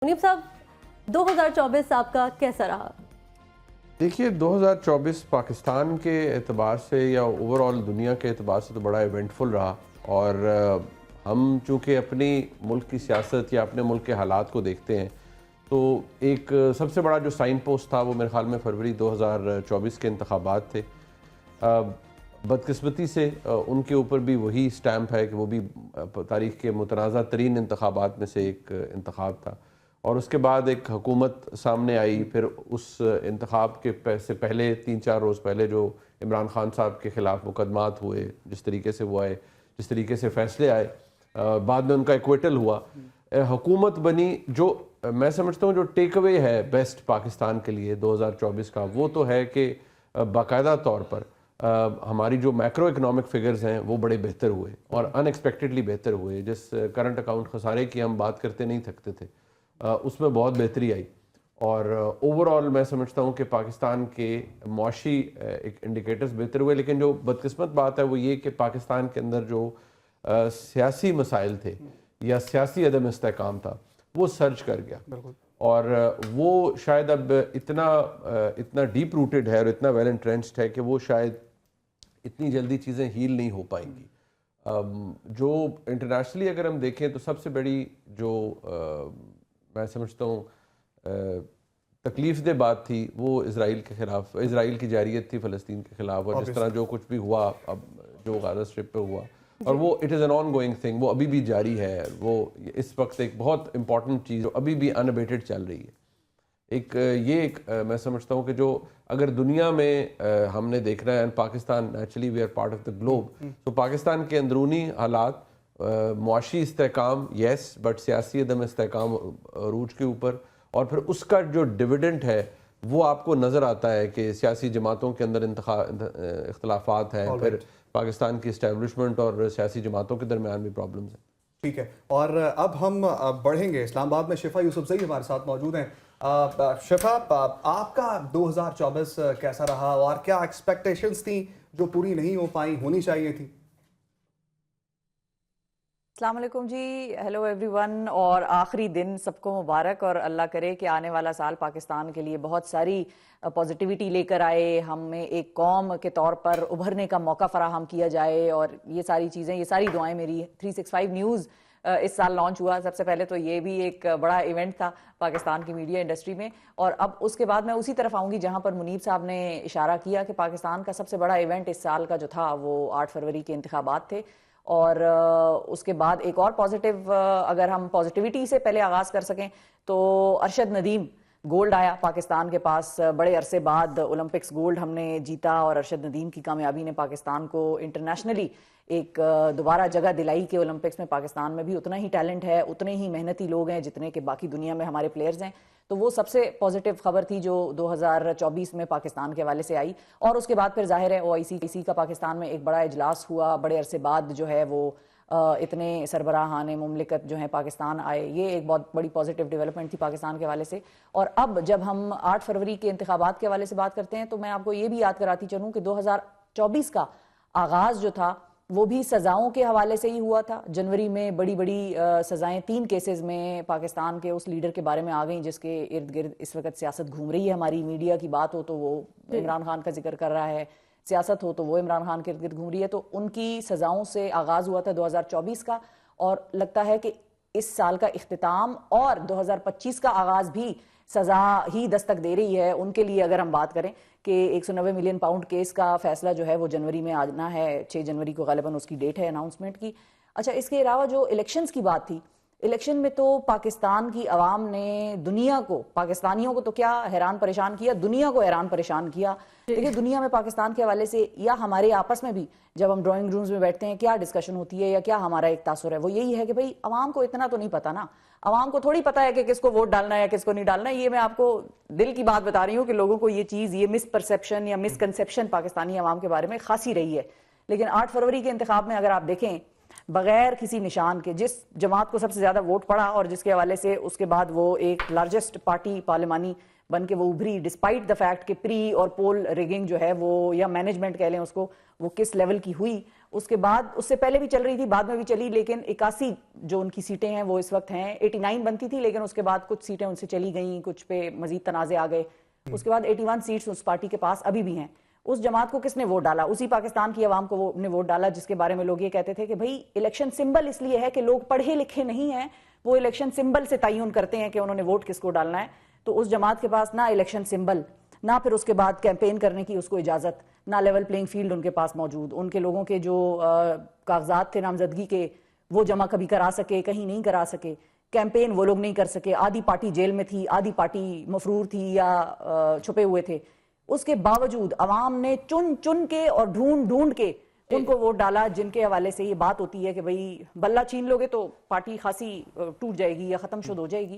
मुनीब साहब, 2024 आपका कैसा रहा? देखिए 2024 पाकिस्तान के एतबार से या ओवरऑल दुनिया के एतबार से तो बड़ा इवेंटफुल रहा। और हम चूँकि अपनी मुल्क की सियासत या अपने मुल्क के हालात को देखते हैं तो एक सबसे बड़ा जो साइन पोस्ट था वो मेरे ख्याल में फरवरी 2024 के इंतखाबात थे। बदकिस्मती से उनके ऊपर भी वही स्टैम्प है कि वो भी तारीख़ के मुतनाज़ा तरीन इंतखाबात में से एक इंतखाब था। और उसके बाद एक हुकूमत सामने आई। फिर उस इंतखाब के से पहले 3-4 रोज़ पहले जो इमरान खान साहब के ख़िलाफ़ मुकदमात हुए, जिस तरीके से वो आए, जिस तरीके से फ़ैसले आए, बाद में उनका एक्विटल हुआ, हुकूमत बनी। जो मैं समझता हूँ जो टेक अवे है बेस्ट पाकिस्तान के लिए 2024 का, वो तो है कि बाकायदा तौर पर हमारी जो मैक्रो इकनॉमिक फिगर्स हैं वो बड़े बेहतर हुए और अनएक्सपेक्टेडली बेहतर हुए। जिस करंट अकाउंट खसारे की हम बात करते नहीं थकते थे, उसमें बहुत बेहतरी आई। और ओवरऑल मैं समझता हूँ कि पाकिस्तान के मुआशी एक इंडिकेटर्स बेहतर हुए। लेकिन जो बदकिस्मत बात है वो ये कि पाकिस्तान के अंदर जो सियासी मसाइल थे या सियासी अदम इस्तेहकाम था वो सर्च कर गया। और वो शायद अब इतना डीप रूटेड है और इतना वेल एंट्रेंच्ड है कि वो शायद इतनी जल्दी चीज़ें हील नहीं हो पाएंगी। जो इंटरनेशनली अगर हम देखें तो सबसे बड़ी जो मैं समझता हूँ तकलीफ दे बात थी वो इज़राइल के ख़िलाफ़, इज़राइल की जारियत थी फ़लस्तीन के ख़िलाफ़। और जिस तरह जो कुछ भी हुआ अब जो गाज़ा स्ट्रिप पे हुआ, और वो it is an on going thing, वो अभी भी जारी है। वो इस वक्त एक बहुत इंपॉर्टेंट चीज़ अभी भी अनअबेटेड चल रही है। मैं समझता हूँ कि जो अगर दुनिया में हमने देखना है, Pakistan naturally we are part of the globe, तो पाकिस्तान के अंदरूनी हालात, मुआशी इस्तेहकाम येस, बट सियासी अदम इस्तेहकाम अरूज के ऊपर, और फिर उसका जो डिविडेंड है वो आपको नज़र आता है कि सियासी जमातों के अंदर इख्तलाफात हैं, फिर पाकिस्तान की इस्टेब्लिशमेंट और सियासी जमातों के दरमियान भी प्रॉब्लम्स हैं। ठीक है, और अब हम बढ़ेंगे इस्लामाबाद में। शिफा यूसुफजई हमारे साथ मौजूद हैं। शिफा, आपका 2024 कैसा रहा और क्या एक्सपेक्टेशंस थी जो पूरी नहीं हो पाई, होनी चाहिए थी? अस्सलाम वालेकुम जी, हेलो एवरीवन, और आखिरी दिन सबको मुबारक। और अल्लाह करे कि आने वाला साल पाकिस्तान के लिए बहुत सारी पॉजिटिविटी लेकर आए, हमें एक कौम के तौर पर उभरने का मौका फराहम किया जाए। और ये सारी चीज़ें, ये सारी दुआएं मेरी। 365 न्यूज़ इस साल लॉन्च हुआ सबसे पहले, तो ये भी एक बड़ा इवेंट था पाकिस्तान की मीडिया इंडस्ट्री में। और अब उसके बाद मैं उसी तरफ आऊँगी जहाँ पर मुनीब साहब ने इशारा किया कि पाकिस्तान का सबसे बड़ा इवेंट इस साल का जो था वो 8 फरवरी के इंतखाबात थे। और उसके बाद एक और पॉजिटिव, अगर हम पॉजिटिविटी से पहले आगाज़ कर सकें तो अरशद नदीम गोल्ड आया पाकिस्तान के पास। बड़े अरसे बाद ओलंपिक्स गोल्ड हमने जीता और अरशद नदीम की कामयाबी ने पाकिस्तान को इंटरनेशनली एक दोबारा जगह दिलाई कि ओलंपिक्स में पाकिस्तान में भी उतना ही टैलेंट है, उतने ही मेहनती लोग हैं जितने के बाकी दुनिया में हमारे प्लेयर्स हैं। तो वो सबसे पॉजिटिव खबर थी जो 2024 में पाकिस्तान के हवाले से आई। और उसके बाद फिर जाहिर है OIC का पाकिस्तान में एक बड़ा इजलास हुआ। बड़े अरसे बाद जो है वो इतने सरबराहान मुमलिकत जो है पाकिस्तान आए, ये एक बहुत बड़ी पॉजिटिव डेवलपमेंट थी पाकिस्तान के हवाले से। और अब जब हम 8 फरवरी के इंतखाबात के हवाले से बात करते हैं तो मैं आपको ये भी याद कराती चलूँ कि 2024 का आगाज़ जो था वो भी सज़ाओं के हवाले से ही हुआ था। जनवरी में बड़ी बड़ी सज़ाएं 3 केसेस में पाकिस्तान के उस लीडर के बारे में आ गई जिसके इर्द गिर्द इस वक्त सियासत घूम रही है। हमारी मीडिया की बात हो तो वो इमरान खान का जिक्र कर रहा है, सियासत हो तो वो इमरान खान के इर्द गिर्द घूम रही है। तो उनकी सज़ाओं से आगाज़ हुआ था 2024 का, और लगता है कि इस साल का इख्तिताम और 2025 का आगाज़ भी सज़ा ही दस्तक दे रही है उनके लिए। अगर हम बात करें कि 190 मिलियन पाउंड केस का फैसला जो है वो जनवरी में आना है, 6 जनवरी को गालिबन उसकी डेट है अनाउंसमेंट की। अच्छा, इसके अलावा जो इलेक्शंस की बात थी, इलेक्शन में तो पाकिस्तान की आवाम ने दुनिया को, पाकिस्तानियों को तो क्या हैरान परेशान किया, दुनिया को हैरान परेशान किया। देखिए, दुनिया में पाकिस्तान के हवाले से या हमारे आपस में भी जब हम ड्राइंग रूम्स में बैठते हैं क्या डिस्कशन होती है या क्या हमारा एक तासुर है, वो यही है कि भाई आवाम को इतना तो नहीं पता ना, आवाम को थोड़ी पता है कि किसको वोट डालना है या किसको नहीं डालना है। ये मैं आपको दिल की बात बता रही हूँ कि लोगों को ये चीज़, ये मिसपरसेप्शन या मिसकंसेप्शन पाकिस्तानी आवाम के बारे में खासी रही है। लेकिन 8 फरवरी के इंतखाब में अगर आप देखें, बगैर किसी निशान के जिस जमात को सबसे ज़्यादा वोट पड़ा और जिसके हवाले से उसके बाद वो एक लार्जेस्ट पार्टी पार्लिमानी बन के वो उभरी, डिस्पाइट द फैक्ट कि प्री और पोल रिगिंग जो है वो, या मैनेजमेंट कह लें उसको, वो किस लेवल की हुई, اس کے بعد اس سے پہلے بھی چل رہی تھی, بعد میں بھی چلی, لیکن 81 جو ان کی سیٹیں ہیں وہ اس وقت ہیں. 89 بنتی تھی لیکن اس کے بعد کچھ سیٹیں ان سے چلی گئیں, کچھ پہ مزید تنازع آ گئے. اس کے بعد 81 سیٹس اس پارٹی کے پاس ابھی بھی ہیں. اس جماعت کو کس نے ووٹ ڈالا؟ اسی پاکستان کی عوام کو وہ نے ووٹ ڈالا, جس کے بارے میں لوگ یہ کہتے تھے کہ بھئی الیکشن سمبل اس لیے ہے کہ لوگ پڑھے لکھے نہیں ہیں, وہ الیکشن سمبل سے تعین کرتے ہیں کہ انہوں نے ووٹ کس کو ڈالنا ہے. تو اس جماعت کے پاس نہ الیکشن سمبل, نہ پھر اس کے بعد کیمپین کرنے کی اس کو اجازت, نہ لیول پلینگ فیلڈ ان کے پاس موجود. ان کے لوگوں کے جو کاغذات تھے نامزدگی کے وہ جمع کبھی کرا سکے, کہیں نہیں کرا سکے. کیمپین وہ لوگ نہیں کر سکے. آدھی پارٹی جیل میں تھی, آدھی پارٹی مفرور تھی یا چھپے ہوئے تھے. اس کے باوجود عوام نے چن چن کے اور ڈھونڈ ڈھونڈ کے ان کو ووٹ ڈالا, جن کے حوالے سے یہ بات ہوتی ہے کہ بھئی بلہ چھین لوگے تو پارٹی خاصی ٹوٹ جائے گی یا ختم شد ہو جائے گی.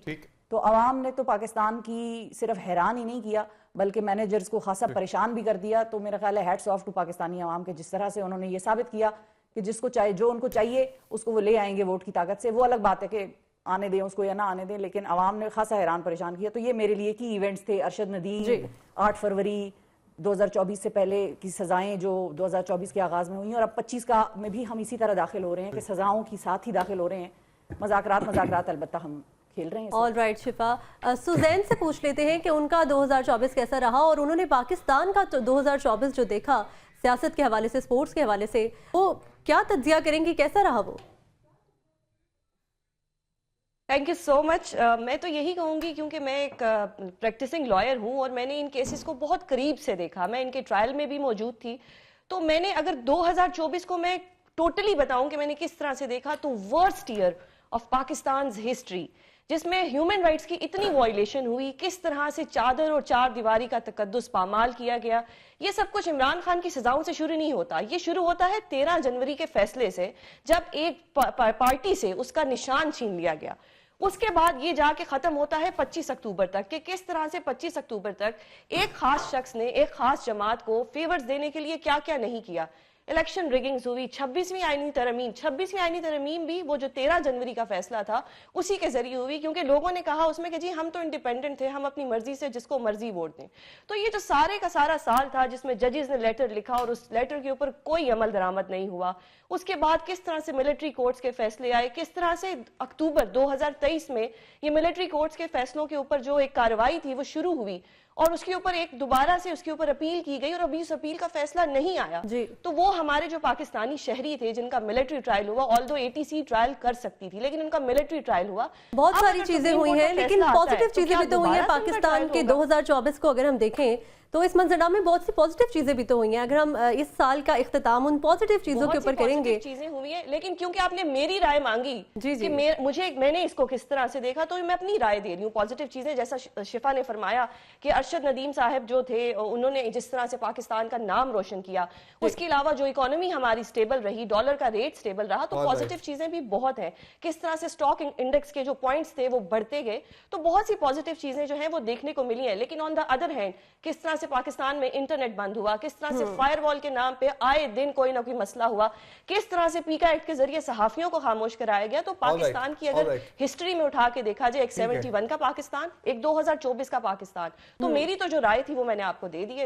تو عوام نے تو پاکستان کی صرف حیران ہی نہیں کیا بلکہ مینیجرز کو خاصا پریشان بھی کر دیا. تو میرا خیال ہے ہیٹس آف ٹو پاکستانی عوام کے, جس طرح سے انہوں نے یہ ثابت کیا کہ جس کو چاہے, جو ان کو چاہیے اس کو وہ لے آئیں گے ووٹ کی طاقت سے. وہ الگ بات ہے کہ آنے دیں اس کو یا نہ آنے دیں, لیکن عوام نے خاصا حیران پریشان کیا. تو یہ میرے لیے کی ایونٹس تھے. ارشد ندیم 8 فروری 2024 سے پہلے کی سزائیں جو 2024 کے آغاز میں ہوئی, اور اب 25 کا میں بھی ہم اسی طرح داخل ہو رہے ہیں کہ سزاؤں کی ساتھ ہی داخل ہو رہے ہیں. مذاکرات البتہ ہم کھیل رہے ہیں. آل رائٹ شفا, سوزین سے پوچھ لیتے ہیں کہ ان کا 2024 کیسا رہا, اور انہوں نے پاکستان کا 2024 جو دیکھا سیاست کے حوالے سے, سپورٹس کے حوالے سے, وہ کیا تجزیہ کریں گی, کیسا رہا وہ؟ تھینک یو سو مچ. میں تو یہی کہوں گی کیونکہ میں ایک پریکٹسنگ لائر ہوں اور میں نے ان کیسز کو بہت قریب سے دیکھا, میں ان کے ٹرائل میں بھی موجود تھی. تو میں نے اگر 2024 کو میں ٹوٹلی بتاؤں کہ میں نے کس طرح سے دیکھا, تو worst year of Pakistan's history, جس میں ہیومن رائٹس کی اتنی وائلیشن ہوئی, کس طرح سے چادر اور چار دیواری کا تقدس پامال کیا گیا. یہ سب کچھ عمران خان کی سزاؤں سے شروع نہیں ہوتا, یہ شروع ہوتا ہے 13 جنوری کے فیصلے سے, جب ایک پارٹی سے اس کا نشان چھین لیا گیا. اس کے بعد یہ جا کے ختم ہوتا ہے 25 اکتوبر تک, کہ کس طرح سے 25 اکتوبر تک ایک خاص شخص نے ایک خاص جماعت کو فیورز دینے کے لیے کیا کیا نہیں کیا. الیکشن ریگنگز ہوئی, 26ویں آئینی ترمیم بھی وہ جو 13 جنوری کا فیصلہ تھا اسی کے ذریعے ہوئی, کیونکہ لوگوں نے کہا اس میں کہ جی ہم تو انڈیپینڈنٹ تھے, ہم اپنی مرضی سے جس کو مرضی ووٹ دیں. تو یہ جو سارے کا سارا سال تھا جس میں ججز نے لیٹر لکھا اور اس لیٹر کے اوپر کوئی عمل درآمد نہیں ہوا. اس کے بعد کس طرح سے ملٹری کورٹس کے فیصلے آئے, کس طرح سے اکتوبر 2023 میں یہ ملٹری کورٹس کے فیصلوں کے اوپر جو ایک کارروائی تھی وہ شروع ہوئی, اور اس کے اوپر ایک دوبارہ سے اس کے اوپر اپیل کی گئی, اور ابھی اس اپیل کا فیصلہ نہیں آیا. تو وہ ہمارے جو پاکستانی شہری تھے جن کا ملٹری ٹرائل ہوا, آلدو ATC ٹرائل کر سکتی تھی لیکن ان کا ملٹری ٹرائل ہوا. بہت ساری چیزیں ہوئی ہیں, لیکن پازیٹیو چیزیں بھی تو ہوئی ہیں پاکستان کے 2024 کو اگر ہم دیکھیں تو اس منظرنامے میں بہت سی پازیٹیو چیزیں بھی تو ہوئی ہیں. اگر ہم اس سال کا اختتام ان پازیٹیو چیزوں کے اوپر کریں گے. چیزیں ہوئی ہیں, لیکن کیونکہ آپ نے میری رائے مانگی کہ میں نے اس کو کس طرح سے دیکھا, تو میں اپنی رائے دے رہی ہوں. پازیٹیو چیزیں جیسا شفا نے فرمایا کہ ارشد ندیم صاحب جو تھے انہوں نے جس طرح سے پاکستان کا نام روشن کیا, اس کے علاوہ جو اکانومی ہماری سٹیبل رہی, ڈالر کا ریٹ سٹیبل رہا, تو پازیٹیو چیزیں بھی بہت ہیں. کس طرح سے سٹاک انڈیکس کے جو پوائنٹس تھے وہ بڑھتے گئے, تو بہت سی پازیٹیو چیزیں جو ہیں وہ دیکھنے کو ملی ہیں. لیکن آن دا ادر ہینڈ کس طرح سے پاکستان میں انٹرنیٹ بند ہوا, کس طرح سے فائر وال کے نام پہ آئے دن کوئی نہ کوئی مسئلہ ہوا, کس طرح سے پیکا ایکٹ کے ذریعے صحافیوں کو خاموش کرایا گیا. تو پاکستان کی اگر ہسٹری میں اٹھا کے دیکھا جائے, ایک 71 کا پاکستان, ایک 2024 کا پاکستان, تو میری تو جو رائے تھی وہ میں نے آپ کو دے دی ہے.